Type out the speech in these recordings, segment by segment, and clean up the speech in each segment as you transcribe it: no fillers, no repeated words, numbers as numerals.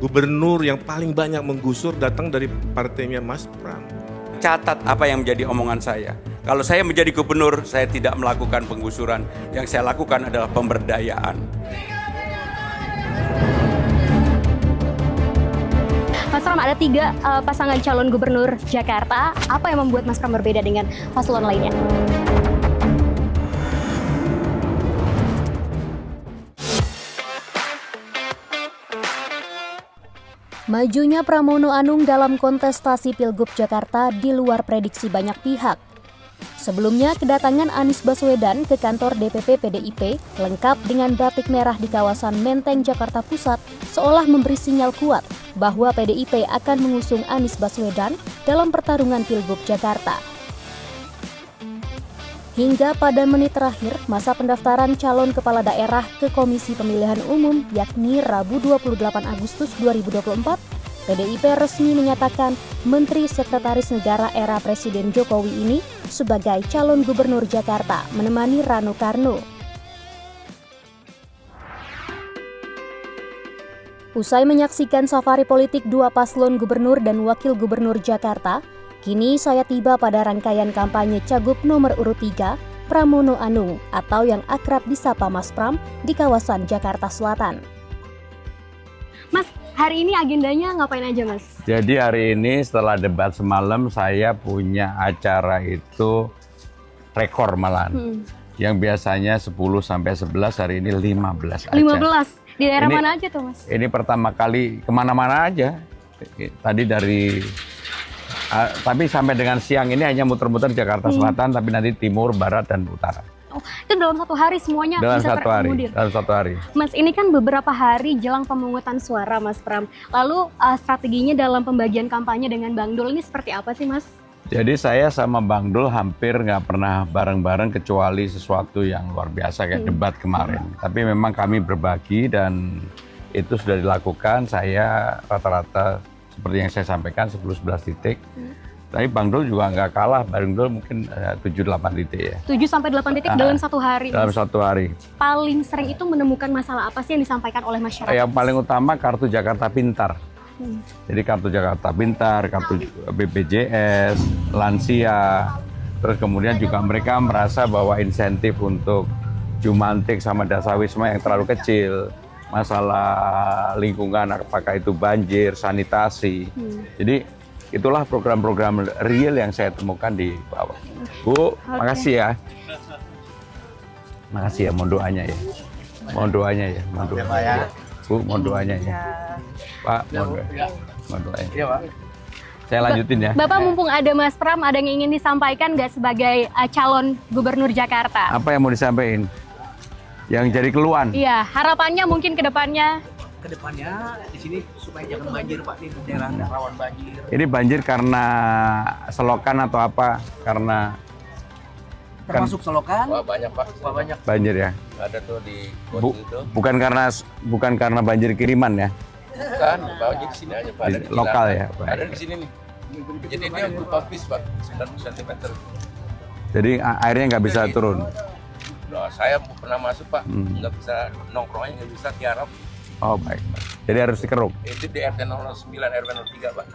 gubernur yang paling banyak menggusur datang dari partainya Mas Pram. Catat apa yang menjadi omongan saya. Kalau saya menjadi gubernur, saya tidak melakukan penggusuran. Yang saya lakukan adalah pemberdayaan. Mas Pram, ada 3 pasangan calon gubernur Jakarta. Apa yang membuat Mas Pram berbeda dengan paslon lainnya? Majunya Pramono Anung dalam kontestasi Pilgub Jakarta di luar prediksi banyak pihak. Sebelumnya, kedatangan Anies Baswedan ke kantor DPP PDIP lengkap dengan batik merah di kawasan Menteng, Jakarta Pusat seolah memberi sinyal kuat bahwa PDIP akan mengusung Anies Baswedan dalam pertarungan Pilgub Jakarta. Hingga pada menit terakhir masa pendaftaran calon kepala daerah ke Komisi Pemilihan Umum yakni Rabu 28 Agustus 2024, PDIP resmi menyatakan Menteri Sekretaris Negara era Presiden Jokowi ini sebagai calon gubernur Jakarta menemani Rano Karno. Usai menyaksikan safari politik 2 paslon gubernur dan wakil gubernur Jakarta, kini saya tiba pada rangkaian kampanye Cagup nomor urut 3, Pramono Anung atau yang akrab disapa Mas Pram di kawasan Jakarta Selatan. Mas, hari ini agendanya ngapain aja, Mas? Jadi hari ini setelah debat semalam saya punya acara itu rekor malahan. Yang biasanya 10 sampai 11 hari ini 15 aja. 15? Di daerah mana aja tuh, Mas? Ini pertama kali kemana-mana aja. Tadi tapi sampai dengan siang ini hanya muter-muter Jakarta Selatan, tapi nanti timur, barat, dan utara. Oh, itu dalam 1 hari semuanya bisa terakomodir? Dalam 1 hari. Mas, ini kan beberapa hari jelang pemungutan suara, Mas Pram. Lalu strateginya dalam pembagian kampanye dengan Bang Dul ini seperti apa sih, Mas? Jadi saya sama Bang Dul hampir nggak pernah bareng-bareng kecuali sesuatu yang luar biasa kayak debat kemarin. Tapi memang kami berbagi dan itu sudah dilakukan. Saya rata-rata seperti yang saya sampaikan 10-11 titik. Tapi Bang Dul juga nggak kalah, Bang Dul mungkin 7-8 titik ya. 7-8 titik dalam 1 hari. Dalam 1 hari. Paling sering itu menemukan masalah apa sih yang disampaikan oleh masyarakat? Yang paling utama kartu Jakarta Pintar. Jadi kartu Jakarta Pintar, kartu BPJS, lansia, terus kemudian juga mereka merasa bahwa insentif untuk Jumantik sama Dasawisma yang terlalu kecil, masalah lingkungan apakah itu banjir, sanitasi. Jadi itulah program-program real yang saya temukan di bawah. Bu, makasih ya. Makasih ya, mohon doanya ya. Mohon doanya ya, mohon doanya ya. Bu, mohon doanya ya. Pak, mohon doanya. Iya, Pak. Saya lanjutin ya. Bapak mumpung ada Mas Pram, ada yang ingin disampaikan nggak sebagai calon gubernur Jakarta? Apa yang mau disampaikan? Yang jadi keluhan? Iya, harapannya mungkin ke depannya. Kedepannya di sini supaya jangan banjir, Pak, di daerah rawan banjir. Ini banjir karena selokan atau apa? Karena Termasuk selokan? Wah, banyak, Pak. Wah, banyak. banjir ya. Ada tuh di kota itu. Bukan karena banjir kiriman ya. Bukan, banjir di sini aja, Pak. Ada di Lokal Cilacap. ya, Pak. Ada di sini nih. Jadi dia untuk papis, Pak. 9 cm. Jadi airnya nggak bisa turun. Nah, saya pernah masuk, Pak. Nggak bisa nongkrongnya, nggak bisa tiarap. Oh baik. Jadi harus dikeruk. Itu di RT 09, RW 03, Pak.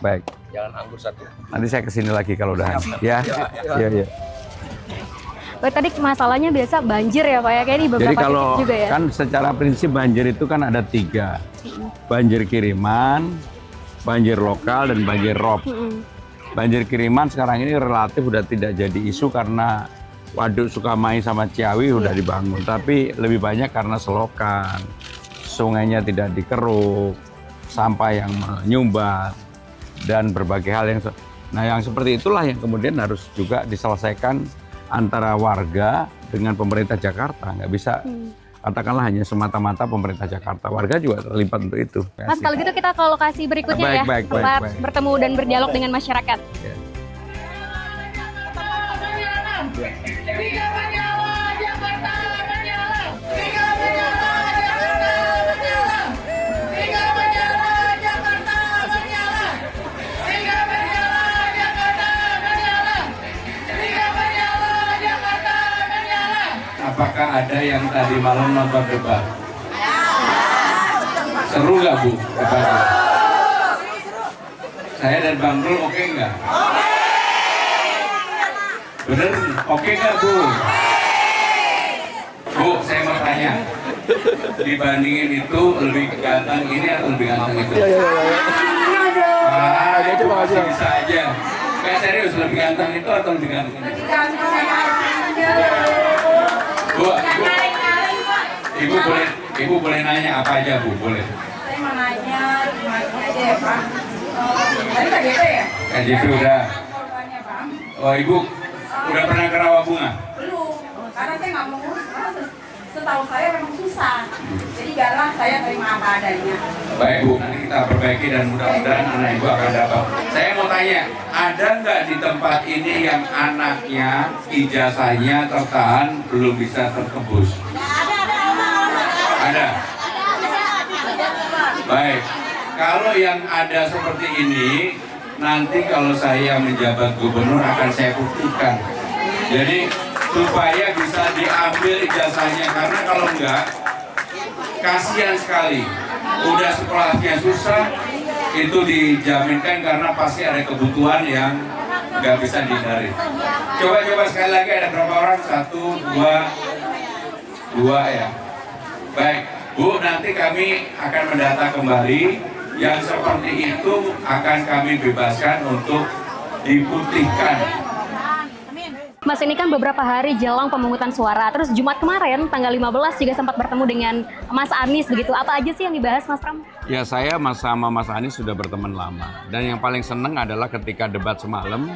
Baik. Jangan anggur 1. Nanti saya kesini lagi kalau udah. Ya. Iya. Tadi masalahnya biasa banjir ya Pak ya, kayak di beberapa Jadi kalau titik juga ya. kan secara prinsip banjir itu kan ada 3. Banjir kiriman, banjir lokal, dan banjir rob. Banjir kiriman sekarang ini relatif udah tidak jadi isu karena Waduk Sukamai sama Ciawi udah dibangun. Tapi lebih banyak karena selokan, sungainya tidak dikeruk, sampah yang menyumbat, dan berbagai hal yang... Nah yang seperti itulah yang kemudian harus juga diselesaikan antara warga dengan pemerintah Jakarta. Nggak bisa katakanlah hanya semata-mata pemerintah Jakarta. Warga juga terlibat untuk itu. Mas, kalau gitu kita ke lokasi berikutnya Baik. tempat bertemu dan berdialog dengan masyarakat. Ya. Apakah ada yang tadi malam nonton debat? Seru nggak Bu? Debatnya? Saya dan Bang Dul oke nggak? Bener? Oke nggak Bu? Bu, saya mau tanya. Dibandingin itu lebih ganteng ini atau lebih ganteng itu? Itu masih bisa aja. Kayak serius, lebih ganteng itu atau lebih ganteng ini? Bu, Ibu boleh nanya apa aja Bu, boleh? Saya mau nanya, aja ya Pak. Tadi KJP ya? KJP udah. Korbannya Bang. Oh Ibu, udah pernah ke Rawabunga? Belum, karena saya nggak mau ngurus, karena setahu saya memang susah. Jadi biarlah saya terima apa adanya. Baik Bu, nanti kita perbaiki dan mudah-mudahan anak Ibu akan dapat. Saya mau tanya, ada nggak di tempat ini yang anaknya ijazahnya tertahan belum bisa tertebus? Ada? Baik, kalau yang ada seperti ini, nanti kalau saya menjabat gubernur akan saya buktikan. Jadi supaya bisa diambil ijazahnya, karena kalau enggak, kasihan sekali. Udah sekolahnya susah, itu dijaminkan karena pasti ada kebutuhan yang nggak bisa dihindari. Coba sekali lagi, ada berapa orang? 1, 2 ya. Baik, Bu, nanti kami akan mendata kembali yang seperti itu akan kami bebaskan untuk diputihkan. Mas, ini kan beberapa hari jelang pemungutan suara. Terus Jumat kemarin, tanggal 15 juga sempat bertemu dengan Mas Anies begitu. Apa aja sih yang dibahas, Mas Pram? Ya, saya sama Mas Anies sudah berteman lama. Dan yang paling seneng adalah ketika debat semalam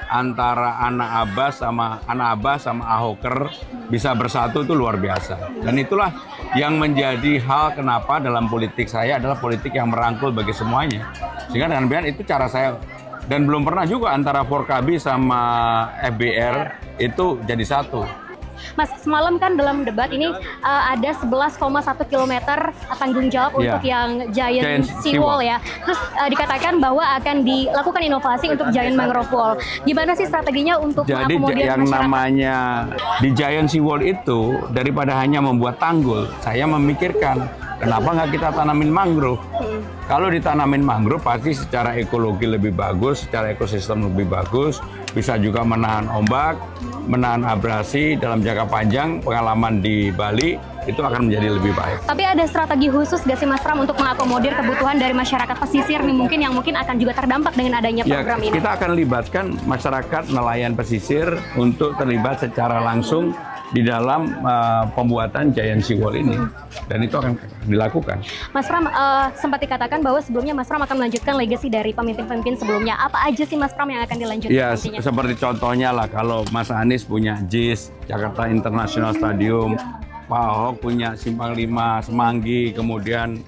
antara anak Abbas sama Ahoker bisa bersatu, itu luar biasa. Dan itulah yang menjadi hal kenapa dalam politik saya adalah politik yang merangkul bagi semuanya. Sehingga dengan demikian itu cara saya. Dan belum pernah juga antara Forkabi sama FBR itu jadi satu. Mas, semalam kan dalam debat ini ada 11,1 km tanggung jawab untuk yang Giant Seawall ya. Terus dikatakan bahwa akan dilakukan inovasi untuk Giant Mangrove Wall. Gimana sih strateginya untuk mengakomodir yang masyarakat? namanya di Giant Seawall itu, daripada hanya membuat tanggul, saya memikirkan kenapa nggak kita tanamin mangrove. Kalau ditanamin mangrove pasti secara ekologi lebih bagus, secara ekosistem lebih bagus, bisa juga menahan ombak, menahan abrasi dalam jangka panjang. Pengalaman di Bali itu akan menjadi lebih baik. Tapi ada strategi khusus gak sih Mas Pram untuk mengakomodir kebutuhan dari masyarakat pesisir nih mungkin yang mungkin akan juga terdampak dengan adanya program ini? Kita akan libatkan masyarakat nelayan pesisir untuk terlibat secara langsung di dalam pembuatan Giant Seawall ini, dan itu akan dilakukan. Mas Pram, sempat dikatakan bahwa sebelumnya Mas Pram akan melanjutkan legasi dari pemimpin-pemimpin sebelumnya. Apa aja sih Mas Pram yang akan dilanjutkan Ya, nantinya? seperti contohnya lah, kalau Mas Anies punya JIS, Jakarta International Stadium, Pak Ahok punya Simpang 5, Semanggi, kemudian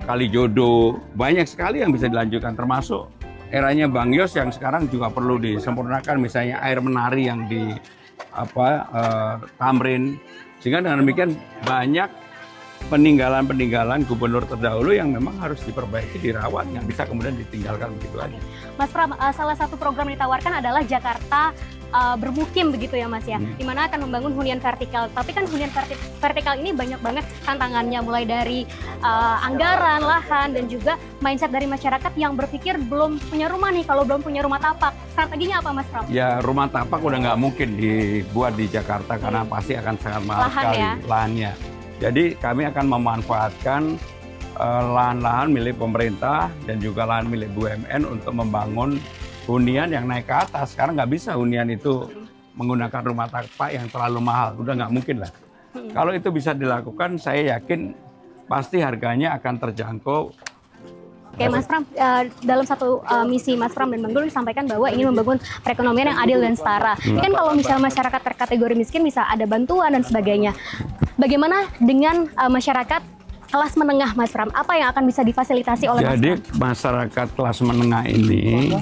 Kalijodo, banyak sekali yang bisa dilanjutkan, termasuk eranya Bang Yos yang sekarang juga perlu disempurnakan, misalnya air menari yang di Tamrin, sehingga dengan demikian banyak peninggalan gubernur terdahulu yang memang harus diperbaiki, dirawat, nggak bisa kemudian ditinggalkan begitu aja. Mas Pram, salah satu program yang ditawarkan adalah Jakarta bermukim begitu ya Mas ya, dimana akan membangun hunian vertikal. Tapi kan hunian vertikal ini banyak banget tantangannya, mulai dari anggaran, lahan, dan juga mindset dari masyarakat yang berpikir belum punya rumah nih, kalau belum punya rumah tapak. Strateginya apa Mas Pram? Ya, rumah tapak udah nggak mungkin dibuat di Jakarta karena pasti akan sangat mahal sekali lahannya. Jadi kami akan memanfaatkan lahan-lahan milik pemerintah dan juga lahan milik BUMN untuk membangun hunian yang naik ke atas. Sekarang nggak bisa hunian itu menggunakan rumah tapak yang terlalu mahal, udah nggak mungkin lah. Kalau itu bisa dilakukan, saya yakin pasti harganya akan terjangkau. Oke Mas Pram, dalam satu misi Mas Pram dan Bang Dul disampaikan bahwa ingin membangun perekonomian yang adil dan setara. Ini kan kalau misalnya masyarakat terkategori miskin bisa ada bantuan dan sebagainya. Bagaimana dengan masyarakat kelas menengah Mas Pram? Apa yang akan bisa difasilitasi oleh Mas Pram? Jadi masyarakat kelas menengah ini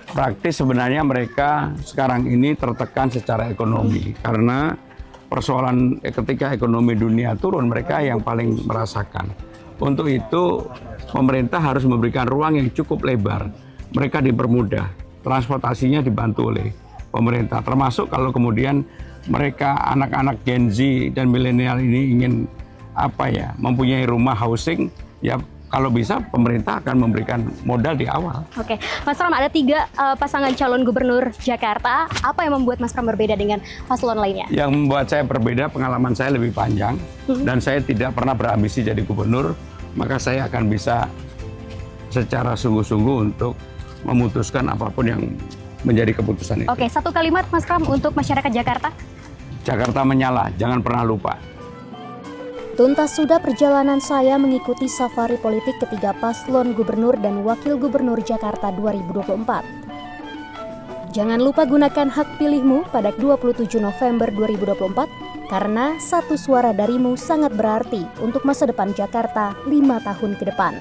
praktis sebenarnya mereka sekarang ini tertekan secara ekonomi karena persoalan ketika ekonomi dunia turun, mereka yang paling merasakan. Untuk itu pemerintah harus memberikan ruang yang cukup lebar. Mereka dipermudah, transportasinya dibantu oleh pemerintah. Termasuk kalau kemudian mereka anak-anak Gen Z dan milenial ini ingin mempunyai rumah housing, ya kalau bisa pemerintah akan memberikan modal di awal. Oke, Mas Pram, ada 3 pasangan calon gubernur Jakarta. Apa yang membuat Mas Pram berbeda dengan paslon lainnya? Yang membuat saya berbeda, pengalaman saya lebih panjang dan saya tidak pernah berambisi jadi gubernur, maka saya akan bisa secara sungguh-sungguh untuk memutuskan apapun yang menjadi keputusan itu. Oke, 1 kalimat Mas Pram untuk masyarakat Jakarta. Jakarta menyala, jangan pernah lupa. Tuntas sudah perjalanan saya mengikuti safari politik ketiga paslon gubernur dan wakil gubernur Jakarta 2024. Jangan lupa gunakan hak pilihmu pada 27 November 2024 karena 1 suara darimu sangat berarti untuk masa depan Jakarta 5 tahun ke depan.